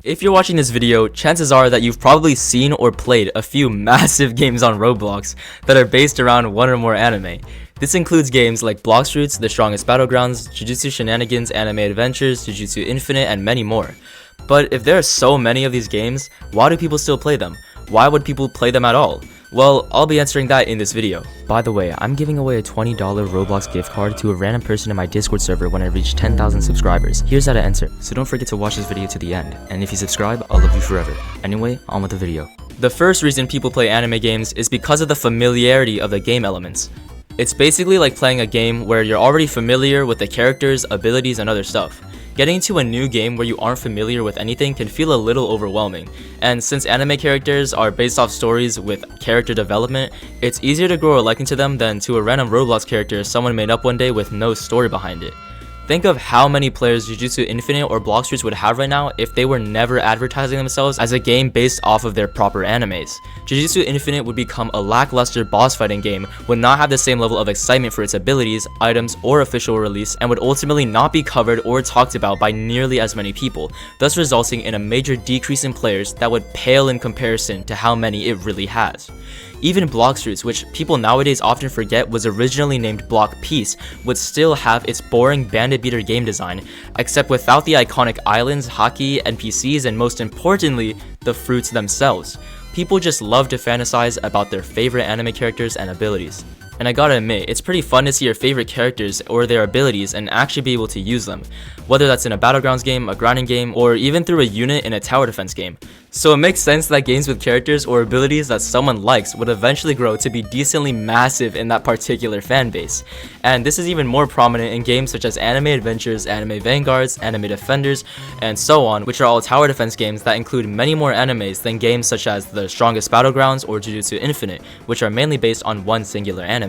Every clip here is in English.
If you're watching this video, chances are that you've probably seen or played a few massive games on Roblox that are based around one or more anime. This includes games like Blox Fruits, The Strongest Battlegrounds, Jujutsu Shenanigans, Anime Adventures, Jujutsu Infinite, and many more. But if there are so many of these games, why do people still play them? Why would people play them at all? Well, I'll be answering that in this video. By the way, I'm giving away a $20 Roblox gift card to a random person in my Discord server when I reach 10,000 subscribers. Here's how to enter, so don't forget to watch this video to the end. And if you subscribe, I'll love you forever. Anyway, on with the video. The first reason people play anime games is because of the familiarity of the game elements. It's basically like playing a game where you're already familiar with the characters, abilities, and other stuff. Getting into a new game where you aren't familiar with anything can feel a little overwhelming, and since anime characters are based off stories with character development, it's easier to grow a liking to them than to a random Roblox character someone made up one day with no story behind it. Think of how many players Jujutsu Infinite or Blox Fruits would have right now if they were never advertising themselves as a game based off of their proper animes. Jujutsu Infinite would become a lackluster boss fighting game, would not have the same level of excitement for its abilities, items, or official release, and would ultimately not be covered or talked about by nearly as many people, thus resulting in a major decrease in players that would pale in comparison to how many it really has. Even Blox Fruits, which people nowadays often forget was originally named Block Peace, would still have its boring bandit beater game design, except without the iconic islands, haki, NPCs, and most importantly, the fruits themselves. People just love to fantasize about their favorite anime characters and abilities. And I gotta admit, it's pretty fun to see your favorite characters or their abilities and actually be able to use them, whether that's in a Battlegrounds game, a grinding game, or even through a unit in a tower defense game. So it makes sense that games with characters or abilities that someone likes would eventually grow to be decently massive in that particular fan base. And this is even more prominent in games such as Anime Adventures, Anime Vanguards, Anime Defenders, and so on, which are all tower defense games that include many more animes than games such as The Strongest Battlegrounds or Jujutsu Infinite, which are mainly based on one singular anime.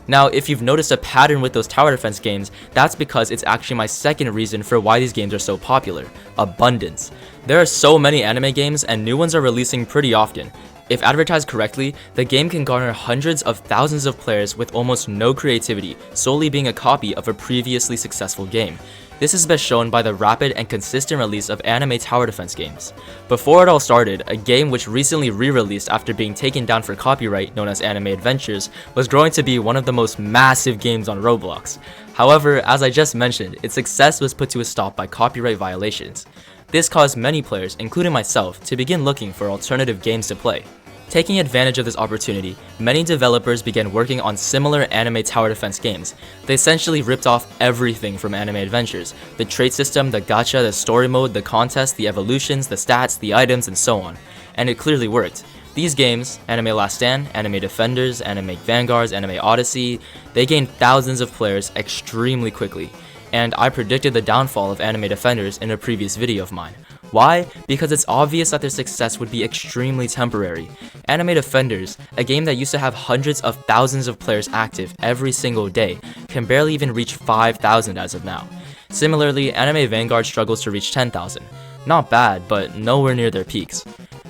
Now, if you've noticed a pattern with those tower defense games, that's because it's actually my second reason for why these games are so popular: abundance. There are so many anime games and new ones are releasing pretty often. If advertised correctly, the game can garner hundreds of thousands of players with almost no creativity, solely being a copy of a previously successful game. This is best shown by the rapid and consistent release of anime tower defense games. Before it all started, a game which recently re-released after being taken down for copyright, known as Anime Adventures, was growing to be one of the most massive games on Roblox. However, as I just mentioned, its success was put to a stop by copyright violations. This caused many players, including myself, to begin looking for alternative games to play. Taking advantage of this opportunity, many developers began working on similar anime tower defense games. They essentially ripped off everything from Anime Adventures: the trait system, the gacha, the story mode, the contest, the evolutions, the stats, the items, and so on. And it clearly worked. These games, Anime Last Stand, Anime Defenders, Anime Vanguards, Anime Odyssey, they gained thousands of players extremely quickly. And I predicted the downfall of Anime Defenders in a previous video of mine. Why? Because it's obvious that their success would be extremely temporary. Anime Defenders, a game that used to have hundreds of thousands of players active every single day, can barely even reach 5,000 as of now. Similarly, Anime Vanguard struggles to reach 10,000. Not bad, but nowhere near their peaks.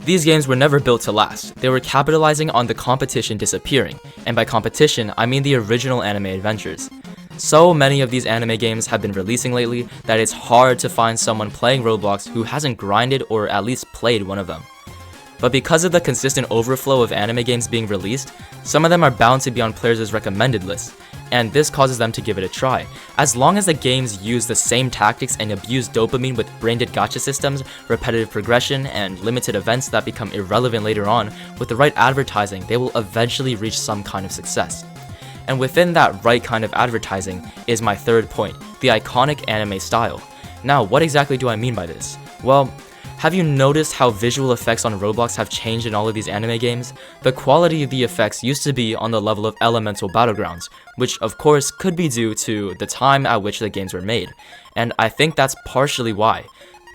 These games were never built to last. They were capitalizing on the competition disappearing, and by competition, I mean the original Anime Adventures. So many of these anime games have been releasing lately that it's hard to find someone playing Roblox who hasn't grinded or at least played one of them. But because of the consistent overflow of anime games being released, some of them are bound to be on players' recommended lists, and this causes them to give it a try. As long as the games use the same tactics and abuse dopamine with brain-dead gacha systems, repetitive progression, and limited events that become irrelevant later on, with the right advertising, they will eventually reach some kind of success. And within that right kind of advertising is my third point: the iconic anime style. Now, what exactly do I mean by this? Well, have you noticed how visual effects on Roblox have changed in all of these anime games? The quality of the effects used to be on the level of Elemental Battlegrounds, which of course could be due to the time at which the games were made, and I think that's partially why.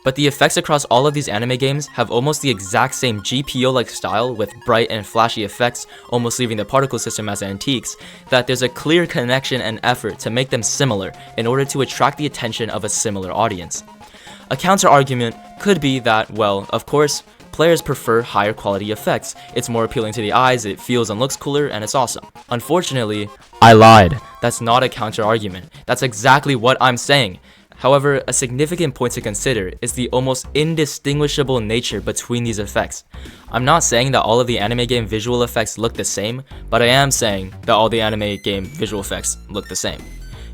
But the effects across all of these anime games have almost the exact same GPO-like style with bright and flashy effects, almost leaving the particle system as antiques, that there's a clear connection and effort to make them similar in order to attract the attention of a similar audience. A counter-argument could be that, well, of course, players prefer higher quality effects. It's more appealing to the eyes, it feels and looks cooler, and it's awesome. Unfortunately, I lied. That's not a counter-argument. That's exactly what I'm saying. However, a significant point to consider is the almost indistinguishable nature between these effects. I'm not saying that all of the anime game visual effects look the same, but I am saying that all the anime game visual effects look the same.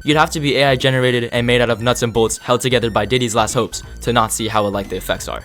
You'd have to be AI generated and made out of nuts and bolts held together by Diddy's last hopes to not see how alike the effects are.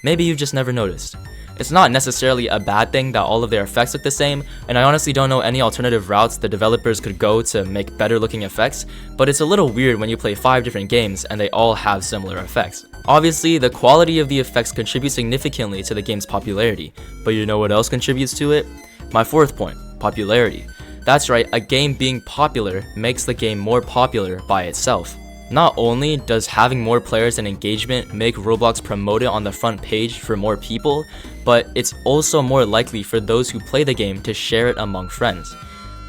Maybe you've just never noticed. It's not necessarily a bad thing that all of their effects look the same, and I honestly don't know any alternative routes the developers could go to make better looking effects, but it's a little weird when you play 5 different games and they all have similar effects. Obviously, the quality of the effects contributes significantly to the game's popularity, but you know what else contributes to it? My fourth point, popularity. That's right, a game being popular makes the game more popular by itself. Not only does having more players and engagement make Roblox promote it on the front page for more people, but it's also more likely for those who play the game to share it among friends.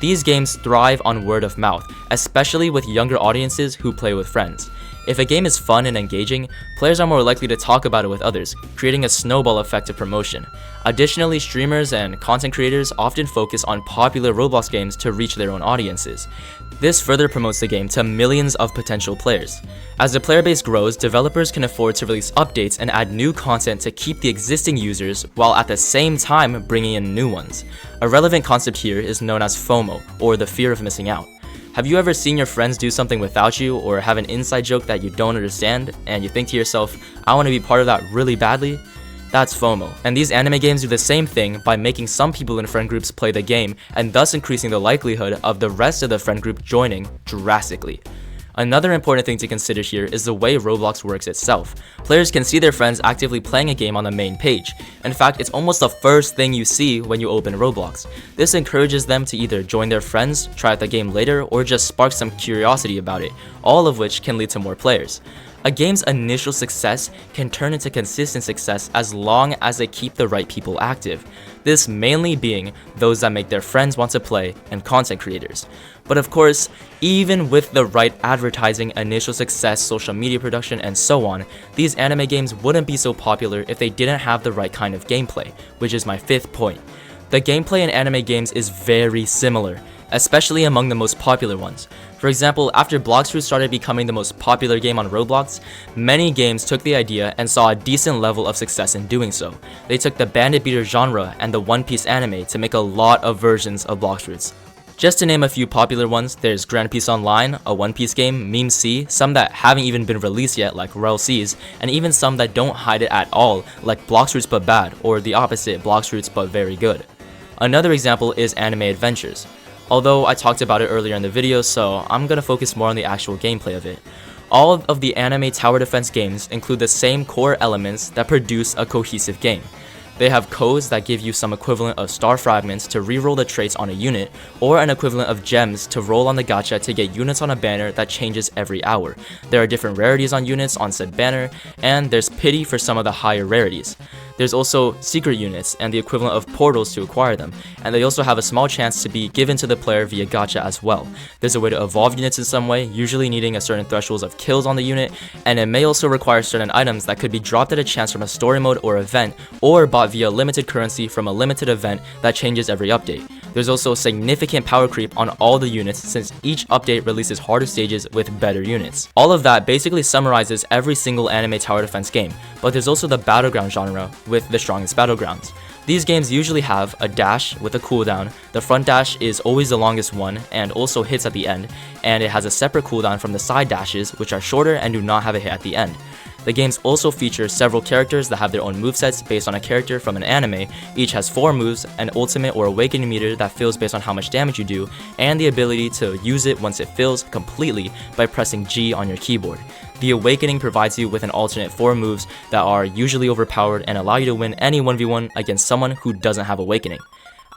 These games thrive on word of mouth, especially with younger audiences who play with friends. If a game is fun and engaging, players are more likely to talk about it with others, creating a snowball effect of promotion. Additionally, streamers and content creators often focus on popular Roblox games to reach their own audiences. This further promotes the game to millions of potential players. As the player base grows, developers can afford to release updates and add new content to keep the existing users while at the same time bringing in new ones. A relevant concept here is known as FOMO, or the fear of missing out. Have you ever seen your friends do something without you, or have an inside joke that you don't understand and you think to yourself, I want to be part of that really badly? That's FOMO. And these anime games do the same thing by making some people in friend groups play the game and thus increasing the likelihood of the rest of the friend group joining drastically. Another important thing to consider here is the way Roblox works itself. Players can see their friends actively playing a game on the main page. In fact, it's almost the first thing you see when you open Roblox. This encourages them to either join their friends, try out the game later, or just spark some curiosity about it, all of which can lead to more players. A game's initial success can turn into consistent success as long as they keep the right people active. This mainly being those that make their friends want to play and content creators. But of course, even with the right advertising, initial success, social media production, and so on, these anime games wouldn't be so popular if they didn't have the right kind of gameplay, which is my fifth point. The gameplay in anime games is very similar, especially among the most popular ones. For example, after Bloxfruit started becoming the most popular game on Roblox, many games took the idea and saw a decent level of success in doing so. They took the bandit beater genre and the One Piece anime to make a lot of versions of Bloxfruits. Just to name a few popular ones, there's Grand Piece Online, a One Piece game, Meme C, some that haven't even been released yet like Rel C's, and even some that don't hide it at all like Bloxfruits but bad, or the opposite, Bloxfruits but very good. Another example is Anime Adventures. Although I talked about it earlier in the video, so I'm gonna focus more on the actual gameplay of it. All of the anime tower defense games include the same core elements that produce a cohesive game. They have codes that give you some equivalent of star fragments to reroll the traits on a unit, or an equivalent of gems to roll on the gacha to get units on a banner that changes every hour. There are different rarities on units on said banner, and there's pity for some of the higher rarities. There's also secret units and the equivalent of portals to acquire them, and they also have a small chance to be given to the player via gacha as well. There's a way to evolve units in some way, usually needing a certain thresholds of kills on the unit, and it may also require certain items that could be dropped at a chance from a story mode or event, or bought via limited currency from a limited event that changes every update. There's also significant power creep on all the units since each update releases harder stages with better units. All of that basically summarizes every single anime tower defense game, but there's also the battleground genre with the strongest battlegrounds. These games usually have a dash with a cooldown. The front dash is always the longest one and also hits at the end, and it has a separate cooldown from the side dashes, which are shorter and do not have a hit at the end. The games also feature several characters that have their own movesets based on a character from an anime. Each has 4 moves, an ultimate or awakening meter that fills based on how much damage you do, and the ability to use it once it fills completely by pressing G on your keyboard. The awakening provides you with an alternate 4 moves that are usually overpowered and allow you to win any 1v1 against someone who doesn't have awakening.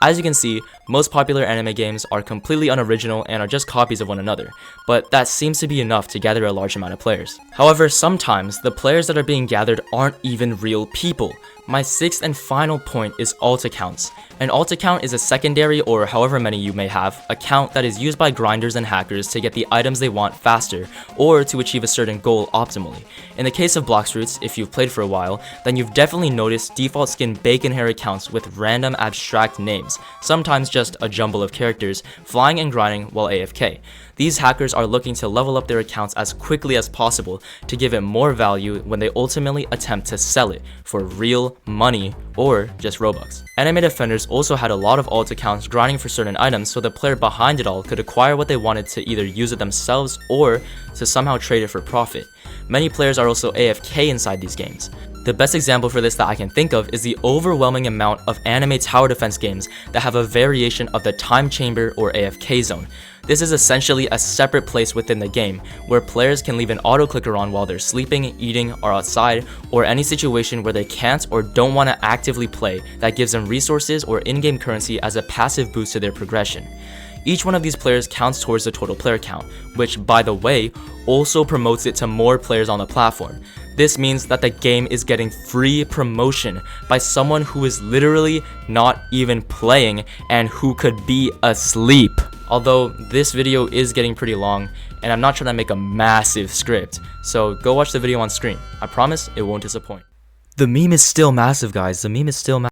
As you can see, most popular anime games are completely unoriginal and are just copies of one another, but that seems to be enough to gather a large amount of players. However, sometimes the players that are being gathered aren't even real people. My sixth and final point is alt accounts. An alt account is a secondary, or however many you may have, account that is used by grinders and hackers to get the items they want faster, or to achieve a certain goal optimally. In the case of Bloxfruits, if you've played for a while, then you've definitely noticed default skin bacon hair accounts with random abstract names, sometimes just a jumble of characters, flying and grinding while AFK. These hackers are looking to level up their accounts as quickly as possible to give it more value when they ultimately attempt to sell it for real money or just Robux. Anime defenders also had a lot of alt accounts grinding for certain items so the player behind it all could acquire what they wanted to either use it themselves or to somehow trade it for profit. Many players are also AFK inside these games. The best example for this that I can think of is the overwhelming amount of anime tower defense games that have a variation of the time chamber or AFK zone. This is essentially a separate place within the game where players can leave an auto clicker on while they're sleeping, eating, or outside, or any situation where they can't or don't want to actively play that gives them resources or in-game currency as a passive boost to their progression. Each one of these players counts towards the total player count, which, by the way, also promotes it to more players on the platform. This means that the game is getting free promotion by someone who is literally not even playing and who could be asleep. Although this video is getting pretty long and I'm not trying to make a massive script, so go watch the video on screen. I promise it won't disappoint. The meme is still massive, guys. The meme is still massive.